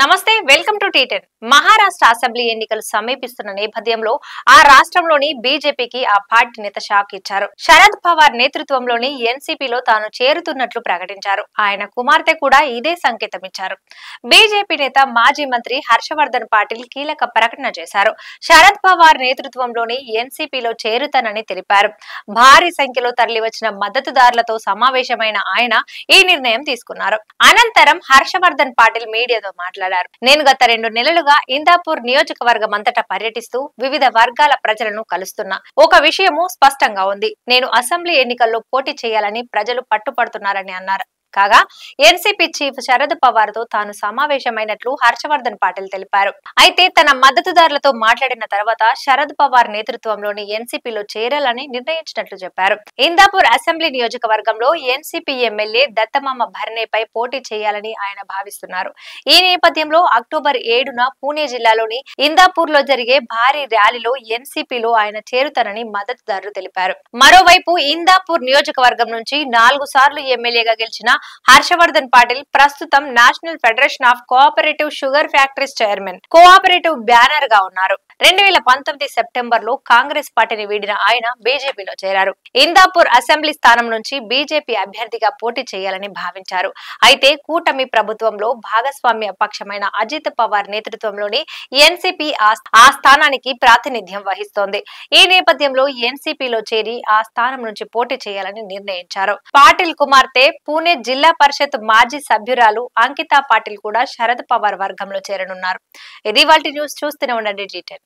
నమస్తే welcome to టీ10 Maharashtra assembly ఎన్నికలు సమీపిస్తున్న నేపథ్యంలో ఆ రాష్ట్రంలోని బీజేపీకి ఆ పార్టీ నేత షాక్ ఇచ్చారు. శరద్ పవార్ నేతృత్వంలోని ఎన్సీపీలో తాను చేరుతున్నట్లు ప్రకటించారు. ఆయన కుమార్తె కూడా ఇదే సంకేతం ఇచ్చారు. బీజేపీ నేత మాజీ మంత్రి హర్షవర్ధన్ పాటిల్ కీలక ప్రకటన చేశారు. శరద్ పవార్ నేతృత్వంలోని ఎన్సీపీలో చేరుతానని తెలిపారు. భారీ సంఖ్యలో తరలివచ్చిన మద్దతుదారులతో సమావేశమైన ఆయన ఈ నిర్ణయం తీసుకున్నారు. అనంతరం హర్షవర్ధన్ పాటిల్ మీడియాతో మాట్లాడారు. నేను గత 2 నెలలుగా ఇందాపూర్ నియోజకవర్గం అంతటా పర్యటిస్తూ వివిధ వర్గాల ప్రజలను కలుస్తున్నా. ఒక విషయము స్పష్టంగా ఉంది. నేను అసెంబ్లీ ఎన్నికల్లో పోటీ చేయాలని ప్రజలు పట్టుపడుతున్నారని అన్నారు. కాగా ఎన్సీపీ చీఫ్ శరద్ పవార్ తో తాను సమావేశమైనట్లు హర్షవర్ధన్ పాటిల్ తెలిపారు. అయితే తన మద్దతుదారులతో మాట్లాడిన తర్వాత శరద్ పవార్ నేతృత్వంలోని ఎన్సీపీలో చేరాలని నిర్ణయించినట్లు చెప్పారు. ఇందాపూర్ అసెంబ్లీ నియోజకవర్గంలో ఎన్సీపీ ఎమ్మెల్యే దత్తమామ భరణేపై పోటీ చేయాలని ఆయన భావిస్తున్నారు. ఈ నేపథ్యంలో అక్టోబర్ 7న పూణే జిల్లాలోని ఇందాపూర్ లో జరిగే భారీ ర్యాలీలో ఎన్సీపీలో ఆయన చేరుతారని మద్దతుదారులు తెలిపారు. మరోవైపు ఇందాపూర్ నియోజకవర్గం నుంచి 4 సార్లు ఎమ్మెల్యేగా గెలిచిన హర్షవర్ధన్ పాటిల్ ప్రస్తుతం national federation of cooperative sugar factories chairman, cooperative banner గా ఉన్నారు. 2019 సెప్టెంబర్ లో కాంగ్రెస్ పార్టీని వీడిన ఆయన బీజేపీలో చేరారు. ఇందాపూర్ అసెంబ్లీ స్థానం నుంచి బీజేపీ అభ్యర్థిగా పోటీ చేయాలని భావించారు. అయితే కూటమి ప్రభుత్వంలో భాగస్వామ్య పక్షమైన అజిత్ పవార్ నేతృత్వంలోని ఎన్సీపీ ఆ స్థానానికి ప్రాతినిధ్యం వహిస్తోంది. ఈ నేపథ్యంలో ఎన్సీపీలో చేరి ఆ స్థానం నుంచి పోటీ చేయాలని నిర్ణయించారు. పాటిల్ కుమార్తె పూణే జిల్లా పరిషత్ మాజీ సభ్యురాలు అంకితా పాటిల్ కూడా శరద్ పవార్ వర్గంలో చేరనున్నారు. ఇది వాటి న్యూస్. చూస్తూనే ఉండండి టీ10.